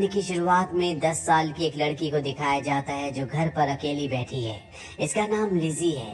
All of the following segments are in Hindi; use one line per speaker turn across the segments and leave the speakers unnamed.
कहानी की शुरुआत में 10 साल की एक लड़की को दिखाया जाता है जो घर पर अकेली बैठी है। इसका नाम लिजी है।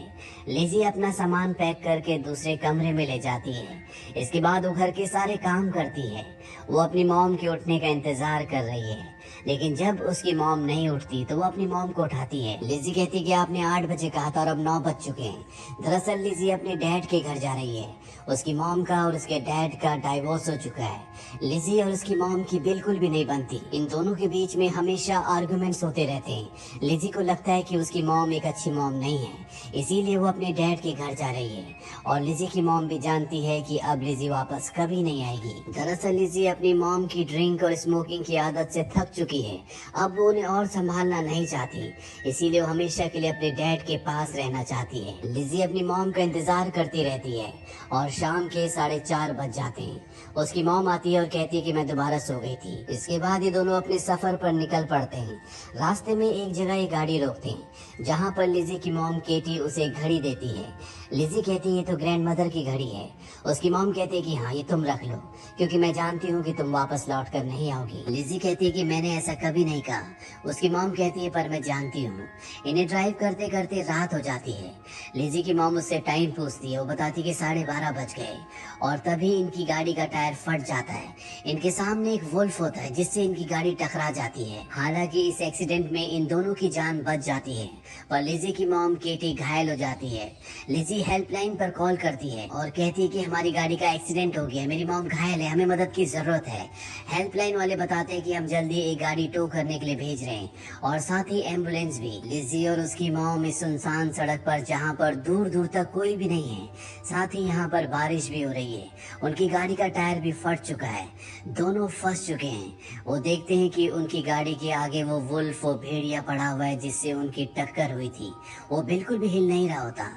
लिजी अपना सामान पैक करके दूसरे कमरे में ले जाती है। इसके बाद वो घर के सारे काम करती है। वो अपनी मॉम के उठने का इंतजार कर रही है, लेकिन जब उसकी मॉम नहीं उठती तो वो अपनी मॉम को उठाती है। लिजी कहती है कि आपने 8 बजे कहा था और अब 9 बज चुके हैं। दरअसल लिजी अपने डैड के घर जा रही है। उसकी मॉम का और उसके डैड का डाइवोर्स हो चुका है। लिजी और उसकी मॉम की बिल्कुल भी नहीं बनती। इन दोनों के बीच में हमेशा आर्गुमेंट्स होते रहते हैं। लिजी को लगता है कि उसकी मॉम एक अच्छी मॉम नहीं है, इसीलिए वो अपने डैड के घर जा रही है। और लिजी की मॉम भी जानती है कि अब लिजी वापस कभी नहीं आएगी। दरअसल लिजी अपनी मॉम की ड्रिंक और स्मोकिंग की आदत से थक चुकी है। अब वो उन्हें और संभालना नहीं चाहती, इसीलिए वो हमेशा के लिए अपने डैड के पास रहना चाहती है। लिजी अपनी मॉम का इंतजार करती रहती है और शाम के 4:30 बज जाते हैं। उसकी मॉम आती है और कहती है कि मैं दोबारा सो गई थी। इसके बाद ये दोनों अपने सफर पर निकल पड़ते हैं। रास्ते में एक जगह ये गाड़ी रोकते हैं, जहाँ पर लिजी की मॉम केटी उसे एक घड़ी देती है। लिजी कहती है ये तो ग्रैंड मदर की घड़ी है। उसकी मॉम कहती है कि हाँ, ये तुम रख लो, क्योंकि मैं जानती हूँ कि तुम वापस लौट कर नहीं आओगी। लिजी कहती है कि मैंने ऐसा कभी नहीं कहा। उसकी मॉम कहती है पर मैं जानती हूँ। इन्हें ड्राइव करते करते रात हो जाती है। लिजी की मॉम उससे टाइम पूछती है। वो बताती कि 12:30 बज गए और तभी इनकी गाड़ी का टायर फट जाता है। इनके सामने एक वुल्फ होता है, जिससे इनकी गाड़ी टकरा जाती है। हालांकि इस एक्सीडेंट में इन दोनों की जान बच जाती है, पर लिजी की मॉम केटी घायल हो जाती है। लिजी हेल्पलाइन पर कॉल करती है और कहती है कि हमारी गाड़ी का एक्सीडेंट हो गया, मेरी मॉम घायल है, हमें मदद की जरूरत है। हेल्पलाइन वाले बताते हैं कि हम जल्दी एक गाड़ी टो करने के लिए भेज रहे हैं और साथ ही एम्बुलेंस भी। लिजी और उसकी मॉम इस सुनसान सड़क पर, जहाँ पर दूर दूर तक कोई भी नहीं है, साथ ही यहाँ पर बारिश भी हो रही है, उनकी गाड़ी का टायर भी फट चुका है। दोनों फंस चुके हैं। वो देखते हैं कि उनकी गाड़ी के आगे वो वुल्फ, वो भेड़िया पड़ा हुआ है जिससे उनकी टक्कर हुई थी। वो बिल्कुल भी हिल नहीं रहा होता।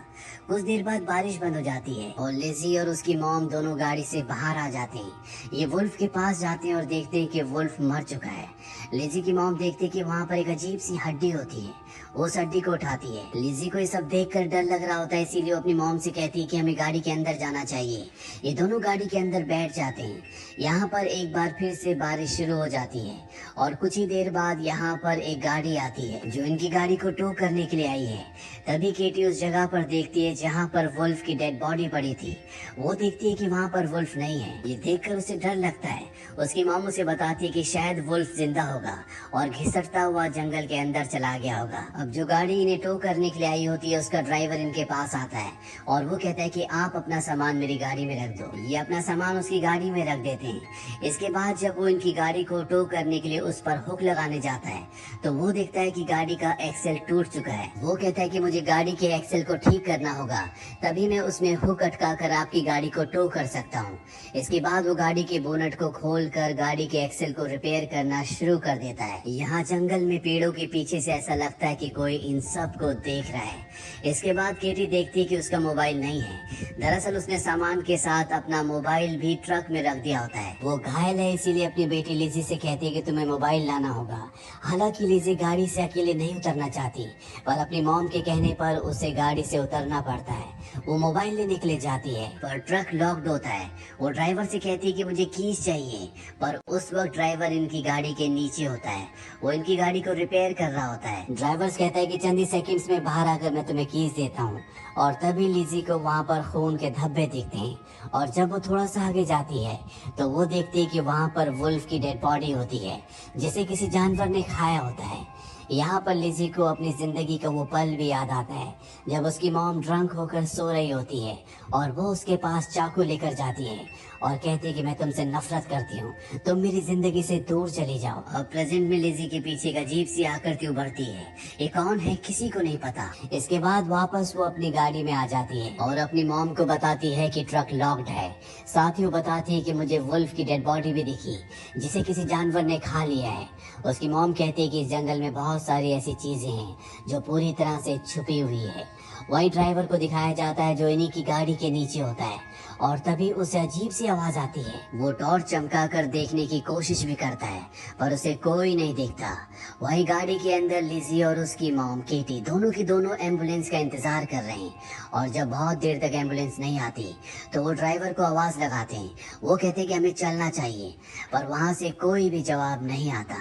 कुछ देर बाद बारिश बंद हो जाती है और लिजी और उसकी मॉम दोनों गाड़ी से बाहर आ जाते हैं। ये वुल्फ के पास जाते हैं और देखते हैं कि वुल्फ मर चुका है। लिजी की मॉम देखती है कि वहाँ पर एक अजीब सी हड्डी होती है। वो उस हड्डी को उठाती है। लिजी को ये सब देखकर डर लग रहा होता है, इसीलिए अपनी मॉम से कहती है कि हमें गाड़ी के अंदर जाना चाहिए। ये दोनों गाड़ी के अंदर बैठ जाते हैं। यहाँ पर एक बार फिर से बारिश शुरू हो जाती है और कुछ ही देर बाद यहाँ पर एक गाड़ी आती है जो इनकी गाड़ी को टो करने के लिए आई है। तभी केटी उस जगह पर देखती है जहाँ पर वुल्फ की डेड बॉडी पड़ी थी। वो देखती है कि वहाँ पर वुल्फ नहीं है। ये देखकर उसे डर लगता है। उसकी मॉम उसे बताती है कि शायद वुल्फ जिंदा होगा और घिसटता हुआ जंगल के अंदर चला गया होगा। अब जो गाड़ी इन्हें टो करने के लिए आई होती है, उसका ड्राइवर इनके पास आता है और वो कहता है कि आप अपना सामान मेरी गाड़ी में रख दो। ये अपना सामान उसकी गाड़ी में रख देते हैं। इसके बाद जब वो इनकी गाड़ी को टो करने के लिए उस पर हुक लगाने जाता है, तो वो देखता है कि गाड़ी का एक्सेल टूट चुका है। वो कहता है कि मुझे गाड़ी के एक्सेल को ठीक करना होगा, तभी मैं उसमें हुक अटका कर आपकी गाड़ी को टो कर सकता हूँ। इसके बाद वो गाड़ी के बोनट को खोलकर गाड़ी के एक्सेल को रिपेयर करना शुरू कर देता है। यहाँ जंगल में पेड़ों के पीछे से ऐसा लगता है कि कोई इन सब को देख रहा है। इसके बाद केटी देखती है कि उसका मोबाइल नहीं है। दरअसल उसने सामान के साथ अपना मोबाइल भी ट्रक में रख दिया होता है। वो घायल है, इसीलिए अपनी बेटी लिजी से कहती है कि तुम्हें मोबाइल लाना होगा। हालांकि लिजी गाड़ी से अकेले नहीं उतरना चाहती, पर अपनी मॉम के कहने पर उसे गाड़ी से उतरना पड़ता है। वो मोबाइल लेने के लिए जाती है, पर ट्रक लॉक्ड होता है। वो ड्राइवर से कहती है कि मुझे कीज चाहिए, पर उस वक्त ड्राइवर इनकी गाड़ी के नीचे होता है। वो इनकी गाड़ी को रिपेयर कर रहा होता है। ड्राइवर कहता है कि चंद ही सेकंड्स में बाहर आकर मैं तुम्हें कीज देता हूँ। और तभी लिजी को वहाँ पर खून के धब्बे दिखते हैं और जब वो थोड़ा सा आगे जाती है तो वो देखती है कि वहाँ पर वुल्फ की डेड बॉडी होती है, जिसे किसी जानवर ने खाया होता है। यहाँ पर लिजी को अपनी जिंदगी का वो पल भी याद आता है जब उसकी मॉम ड्रंक होकर सो रही होती है और वो उसके पास चाकू लेकर जाती है और कहती है कि मैं तुमसे नफरत करती हूँ, तुम मेरी जिंदगी से दूर चली जाओ। अब प्रेजेंट में लिजी के पीछे एक अजीब सी आकृति उभरती है। ये कौन है किसी को नहीं पता। इसके बाद वापस वो अपनी गाड़ी में आ जाती है और अपनी मॉम को बताती है कि ट्रक लॉक्ड है। साथ ही वो बताती है कि मुझे वुल्फ की डेड बॉडी भी दिखी, जिसे किसी जानवर ने खा लिया है। उसकी मॉम कहती है कि इस जंगल में बहुत सारी ऐसी चीजें हैं जो पूरी तरह से छुपी हुई है। वही ड्राइवर को दिखाया जाता है जो इन्हीं की गाड़ी के नीचे होता है और तभी उसे अजीब सी आवाज आती है। वो टॉर्च चमकाकर देखने की कोशिश भी करता है, पर उसे कोई नहीं देखता। वही गाड़ी के अंदर लिजी और उसकी मॉम केटी दोनों की दोनों एम्बुलेंस का इंतजार कर रहे हैं और जब बहुत देर तक एम्बुलेंस नहीं आती तो वो ड्राइवर को आवाज लगाते हैं। वो कहते हैं कि हमें चलना चाहिए, पर वहाँ से कोई भी जवाब नहीं आता।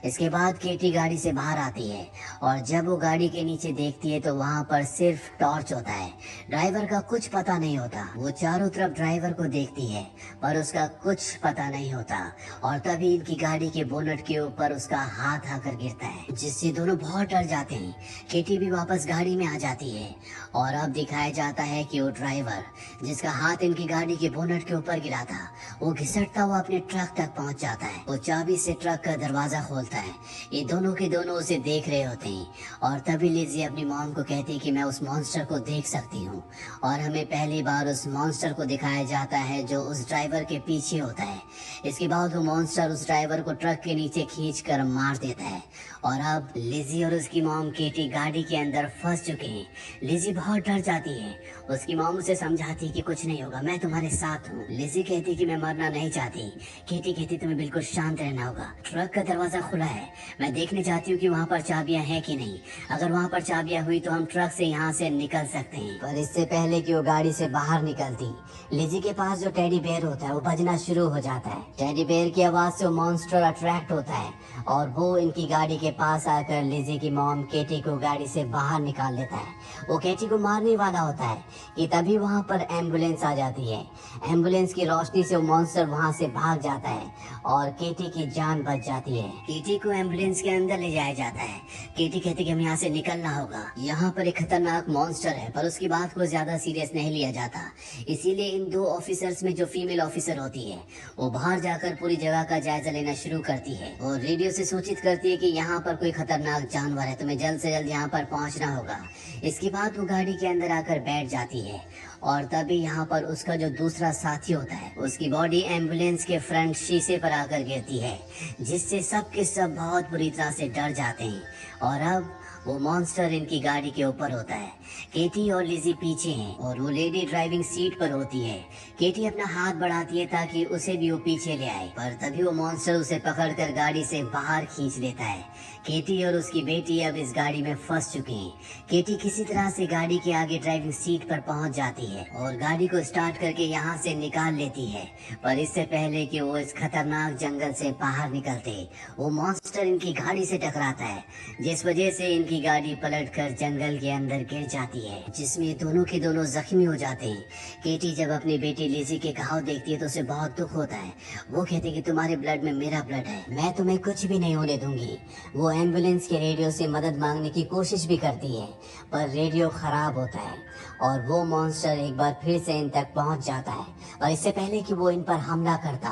इसके बाद केटी गाड़ी से बाहर आती है और जब वो गाड़ी के नीचे देखती है तो वहाँ पर सिर्फ टॉर्च होता है। ड्राइवर का कुछ पता नहीं होता। वो चारों तरफ ड्राइवर को देखती है पर उसका कुछ पता नहीं होता और तभी इनकी गाड़ी के बोनट के ऊपर उसका हाथ आकर गिरता है, जिससे दोनों बहुत डर जाते हैं। केटी भी वापस गाड़ी में आ जाती है और अब दिखाया जाता है कि वो ड्राइवर जिसका हाथ इनकी गाड़ी के बोनट के ऊपर गिरा था, वो घिसटता हुआ अपने ट्रक तक पहुंच जाता है। वो चाबी से ट्रक का दरवाजा खोलता है। ये दोनों के दोनों उसे देख रहे होते हैं और तभी लिज़ी अपनी मॉम को कहती है कि मैं उस मॉन्स्टर को देख सकती हूँ और हमें पहली बार उस मॉन्स्टर को दिखाया जाता है जो उस ड्राइवर के पीछे होता है। इसके बाद वो मॉन्स्टर उस ड्राइवर को ट्रक के नीचे खींचकर मार देता है और अब लिज़ी और उसकी मॉम केटी गाड़ी के अंदर फंस चुके हैं। लिज़ी बहुत डर जाती है। उसकी मॉम उसे समझाती है कि कुछ नहीं होगा, मैं तुम्हारे साथ हूँ। लिज़ी कहती कि मैं मरना नहीं चाहती। केटी कहती तुम्हें बिल्कुल शांत रहना होगा। ट्रक का दरवाजा खुला है, मैं देखने चाहती हूँ कि वहाँ पर चाबियां हैं कि नहीं। अगर वहाँ पर चाबियां हुई तो हम ट्रक से यहाँ से निकल सकते हैं। पर इससे पहले कि वो गाड़ी से बाहर निकलती, लिज़ी के पास जो टेडी बेयर होता है वो बजना शुरू हो जाता है। टेडी बेयर की आवाज से वो मॉन्स्टर अट्रैक्ट होता है और वो इनकी गाड़ी के पास आकर लिज़ी की मॉम केटी को गाड़ी से बाहर निकाल लेता है। वो केटी को मारने वाला होता है कि तभी वहाँ पर एम्बुलेंस आ जाती है। एम्बुलेंस की रोशनी से वो मॉन्स्टर वहाँ से भाग जाता है और केटी की जान बच जाती है। केटी को एम्बुलेंस के अंदर ले जाया जाता है। केटी कहती कि हमें यहाँ से निकलना होगा, यहाँ पर एक खतरनाक मॉन्स्टर है, पर उसकी बात को ज्यादा सीरियस नहीं लिया जाता। इसीलिए इन दो ऑफिसर्स में जो फीमेल ऑफिसर होती है वो बाहर जाकर पूरी जगह का जायजा लेना शुरू करती है और रेडियो से सूचित करती है कि यहाँ पर कोई खतरनाक जानवर है, तुम्हें जल्द से जल्द यहाँ पर पहुँचना होगा। इसके बाद वो गाड़ी के अंदर आकर बैठ जाती है और तभी यहाँ पर उसका जो दूसरा साथी होता है उसकी बॉडी एम्बुलेंस के फ्रंट शीशे पर आकर गिरती है, जिससे सब के सब बहुत बुरी तरह से डर जाते हैं और अब वो मॉन्स्टर इनकी गाड़ी के ऊपर होता है। केटी और लिज़ी पीछे हैं और वो लेडी ड्राइविंग सीट पर होती है। केटी अपना हाथ बढ़ाती है ताकि उसे भी वो पीछे ले आए, पर तभी वो मॉन्स्टर उसे पकड़कर गाड़ी से बाहर खींच लेता है। केटी और उसकी बेटी अब इस गाड़ी में फंस चुके हैं। केटी किसी तरह से गाड़ी के आगे ड्राइविंग सीट पर पहुंच जाती है और गाड़ी को स्टार्ट करके यहाँ से निकाल लेती है, पर इससे पहले कि वो इस खतरनाक जंगल से बाहर निकलते वो मॉन्स्टर इनकी गाड़ी से टकराता है, जिस वजह से इनकी गाड़ी पलटकर जंगल के अंदर गिर जाती है, जिसमें दोनों के दोनों जख्मी हो जाते हैं। केटी जब अपनी बेटी लिज़ी के घाव देखती है तो उसे बहुत दुख होता है। वो कहती है कि तुम्हारे ब्लड में मेरा ब्लड है, मैं तुम्हें कुछ भी नहीं होने दूंगी। वो एम्बुलेंस के रेडियो से मदद मांगने की कोशिश भी करती है पर रेडियो खराब होता है और वो मॉन्स्टर एक बार फिर से इन तक पहुंच जाता है और इससे पहले कि वो इन पर हमला करता,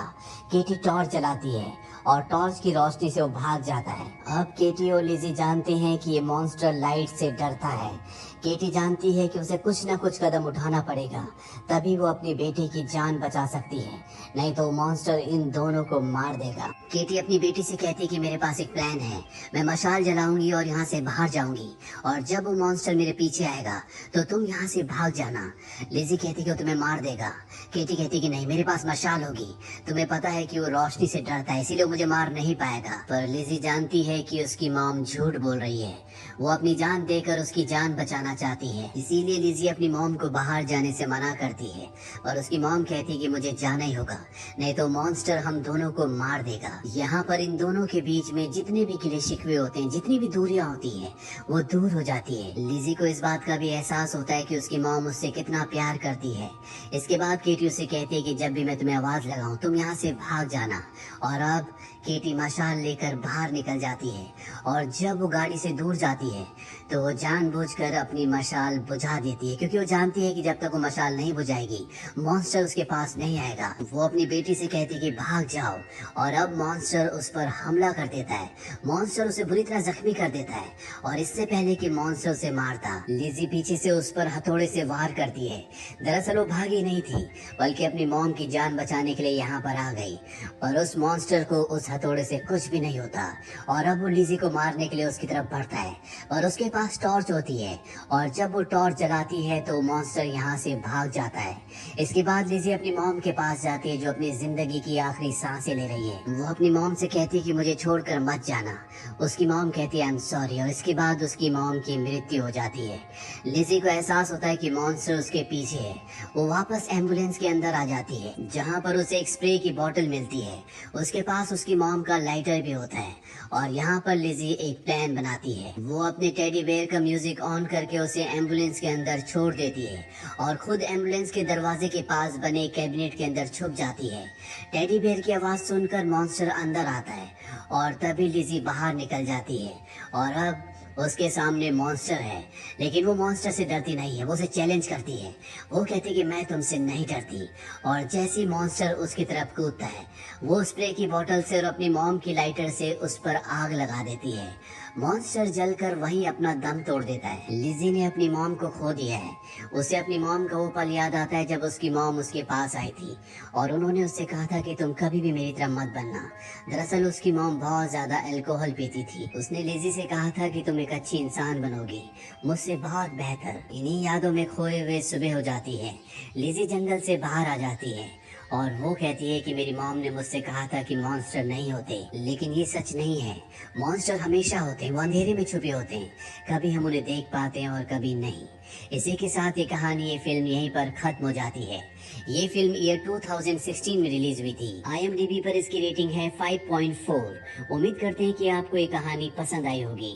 केटी टॉर्च जलाती है और टॉर्च की रोशनी से वो भाग जाता है। अब केटी और लिज़ी जानते हैं कि ये मॉन्स्टर लाइट से डरता है। केटी जानती है कि उसे कुछ न कुछ कदम उठाना पड़ेगा, तभी वो अपनी बेटी की जान बचा सकती है, नहीं तो मॉन्स्टर इन दोनों को मार देगा। केटी अपनी बेटी से कहती है कि मेरे पास एक प्लान है, मैं मशाल जलाऊंगी और यहाँ से बाहर जाऊंगी और जब वो मॉन्स्टर मेरे पीछे आएगा तो तुम यहाँ से भाग जाना। लिज़ी कहती कि वो तुम्हें मार देगा। केटी कहती कि नहीं, मेरे पास मशाल होगी, तुम्हें पता है कि वो रोशनी से डरता है इसीलिए मुझे मार नहीं पाएगा। पर लिज़ी जानती है कि उसकी मॉम झूठ बोल रही है, वो अपनी जान देकर उसकी जान बचाना चाहती है, इसीलिए लिज़ी अपनी मॉम को बाहर जाने से मना करती है और उसकी मॉम कहती है कि मुझे जाना ही होगा, नहीं तो मॉन्स्टर हम दोनों को मार देगा। यहाँ पर इन दोनों के बीच में जितने भी गिले शिकवे होते हैं, जितनी भी दूरियां होती हैं, वो दूर हो जाती है। लिज़ी को इस बात का भी एहसास होता है कि उसकी मॉम उससे कितना प्यार करती है। इसके बाद केटी उसे कहती है कि जब भी मैं तुम्हें आवाज लगाऊं तुम यहाँ से भाग जाना और अब केटी मशाल लेकर बाहर निकल जाती है और जब वो गाड़ी से दूर जाती है तो वो जानबूझकर अपनी मशाल बुझा देती है, क्योंकि वो जानती है कि जब तक वो मशाल नहीं बुझाएगी मॉन्स्टर उसके पास नहीं आएगा। वो अपनी बेटी से कहती है कि भाग जाओ और अब मॉन्स्टर उस पर हमला कर देता है। मॉन्स्टर उसे बुरी तरह जख्मी कर देता है और इससे पहले कि मॉन्स्टर उसे मारता, लिज़ी पीछे से उस पर हथौड़े से वार करती है। दरअसल वो भागी नहीं थी बल्कि अपनी मॉम की जान बचाने के लिए यहाँ पर आ गई, पर उस मॉन्स्टर को उस हथौड़े से कुछ भी नहीं होता और अब वो लिज़ी को मारने के लिए उसकी तरफ बढ़ता है और उसके पास टॉर्च होती है और जब वो टॉर्च जलाती है तो मॉन्स्टर यहाँ से भाग जाता है। इसके बाद लिज़ी अपनी मॉम के पास जाती है जो अपनी जिंदगी की आखिरी सांसें ले रही है। वो अपनी मॉम से कहती है कि मुझे छोड़कर मत जाना। उसकी मॉम कहती है आई एम सॉरी और इसके बाद उसकी मॉम की मृत्यु हो जाती है। लिज़ी को एहसास होता है कि मॉन्स्टर उसके पीछे है। वो वापस एम्बुलेंस के अंदर आ जाती है जहाँ पर उसे एक स्प्रे की बोतल मिलती है। उसके पास उसकी मॉम का लाइटर भी होता है। और यहाँ पर लिजी एक प्लान बनाती है। वो अपने टेडी बेयर का म्यूजिक ऑन करके उसे एम्बुलेंस के अंदर छोड़ देती है और खुद एम्बुलेंस के दरवाजे के पास बने कैबिनेट के अंदर छुप जाती है। टेडी बेयर की आवाज सुनकर मॉन्स्टर अंदर आता है और तभी लिजी बाहर निकल जाती है और अब उसके सामने मॉन्स्टर है। लेकिन वो मॉन्स्टर से डरती नहीं है, वो उसे चैलेंज करती है। वो कहती है कि मैं तुमसे नहीं डरती। और जैसे ही मॉन्स्टर उसकी तरफ कूदता है, वो स्प्रे की बोतल से और अपनी मॉम की लाइटर से उस पर आग लगा देती है। मॉन्स्टर जलकर वहीं अपना दम तोड़ देता है। लिजी ने अपनी मॉम को खो दिया है। उसे अपनी मॉम का वो पल याद आता है जब उसकी मॉम उसके पास आई थी और उन्होंने उससे कहा था कि तुम कभी भी मेरी तरह मत बनना। दरअसल उसकी मॉम बहुत ज्यादा अल्कोहल पीती थी। उसने लिजी से कहा था कि तुम एक अच्छी इंसान बनोगी, मुझसे बहुत बेहतर। इन्हीं यादों में खोए हुए सुबह हो जाती है। लिजी जंगल से बाहर आ जाती है और वो कहती है कि मेरी मॉम ने मुझसे कहा था कि मॉन्स्टर नहीं होते, लेकिन ये सच नहीं है। मॉन्स्टर हमेशा होते हैं, वो अंधेरे में छुपे होते हैं। कभी हम उन्हें देख पाते हैं और कभी नहीं। इसी के साथ ये कहानी, ये फिल्म यहीं पर खत्म हो जाती है। ये फिल्म ईयर 2016 में रिलीज हुई थी। IMDb पर इसकी रेटिंग है 5.4। उम्मीद करते हैं कि आपको ये कहानी पसंद आई होगी।